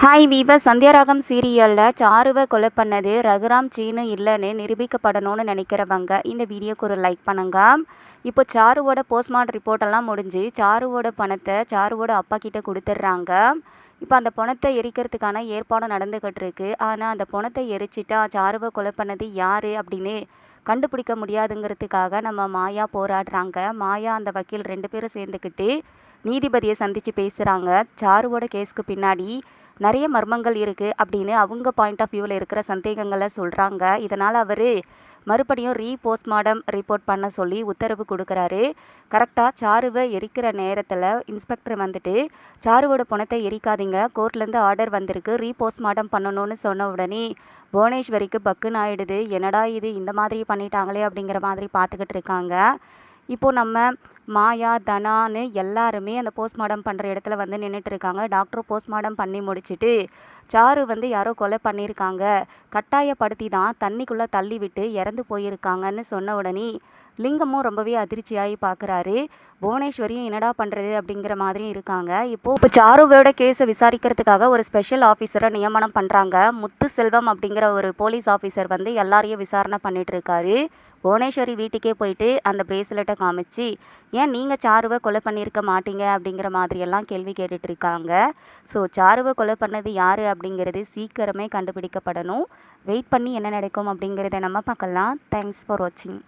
Hi viewer, Sandhya Raagam சீரியலில் சாருவை கொலை பண்ணது ரகுராம் சீனு இல்லைன்னு நிரூபிக்கப்படணும்னு நினைக்கிறவங்க இந்த வீடியோக்கு ஒரு லைக் பண்ணுங்க. இப்போ சாருவோட போஸ்ட்மார்ட்டம் ரிப்போர்ட்டெல்லாம் முடிஞ்சு சாருவோட பணத்தை சாருவோட அப்பா கிட்ட கொடுத்துட்றாங்க. இப்போ அந்த பணத்தை எரிக்கிறதுக்கான ஏற்பாடு நடந்துக்கிட்டு இருக்கு. ஆனால் அந்த பணத்தை எரிச்சிட்டா சாருவை கொலை பண்ணது யார் அப்படின்னு கண்டுபிடிக்க முடியாதுங்கிறதுக்காக நம்ம மாயா போராடுறாங்க. மாயா அந்த வக்கீல் 2 பேரும் சேர்ந்துக்கிட்டு நீதிபதியை சந்தித்து பேசுகிறாங்க. சாருவோட கேஸ்க்கு பின்னாடி நிறைய மர்மங்கள் இருக்குது அப்படின்னு அவங்க பாயிண்ட் ஆஃப் வியூவில் இருக்கிற சந்தேகங்களை சொல்கிறாங்க. இதனால் அவர் மறுபடியும் போஸ்ட்மார்ட்டம் ரிப்போர்ட் பண்ண சொல்லி உத்தரவு கொடுக்குறாரு. கரெக்டாக சாருவை எரிக்கிற நேரத்தில் இன்ஸ்பெக்டர் வந்துட்டு சாருவோட பணத்தை எரிக்காதீங்க, கோர்ட்லேருந்து ஆர்டர் வந்திருக்கு, போஸ்ட்மார்ட்டம் பண்ணணும்னு சொன்ன உடனே புவனேஸ்வரிக்கு பக்குன்னு ஆயிடுது. என்னடா இது இந்த மாதிரி பண்ணிட்டாங்களே அப்படிங்கிற மாதிரி பார்த்துக்கிட்டு இருக்காங்க. இப்போது நம்ம மாயா, தனான்னு எல்லாருமே அந்த போஸ்ட்மார்ட்டம் பண்ணுற இடத்துல வந்து நின்றுட்டு இருக்காங்க. டாக்டர் போஸ்ட்மார்ட்டம் பண்ணி முடிச்சுட்டு சாரு வந்து யாரோ கொலை பண்ணியிருக்காங்க, கட்டாயப்படுத்தி தான் தண்ணிக்குள்ளே தள்ளி விட்டு இறந்து போயிருக்காங்கன்னு சொன்ன உடனே லிங்கமும் ரொம்பவே அதிர்ச்சியாகி பார்க்குறாரு. புவனேஸ்வரியும் என்னடா பண்ணுறது அப்படிங்கிற மாதிரியும் இருக்காங்க. இப்போ சாருவோட கேஸை விசாரிக்கிறதுக்காக ஒரு ஸ்பெஷல் ஆஃபீஸரை நியமனம் பண்ணுறாங்க. முத்து செல்வம் அப்படிங்கிற ஒரு போலீஸ் ஆஃபீஸர் வந்து எல்லாரையும் விசாரணை பண்ணிட்டு இருக்காரு. புவனேஸ்வரி வீட்டுக்கே போயிட்டு அந்த பிரேஸ்லெட்டை காமிச்சு ஏன் நீங்கள் சாருவை கொலை பண்ணியிருக்க மாட்டீங்க அப்படிங்கிற மாதிரியெல்லாம் கேள்வி கேட்டுட்டு இருக்காங்க. ஸோ சாருவை கொலை பண்ணது யார் அப்படிங்கிறது சீக்கிரமே கண்டுபிடிக்கப்படணும். வெயிட் பண்ணி என்ன நடக்கும் அப்படிங்கிறத நம்ம பார்க்கலாம். தேங்க்ஸ் ஃபார் வாட்சிங்.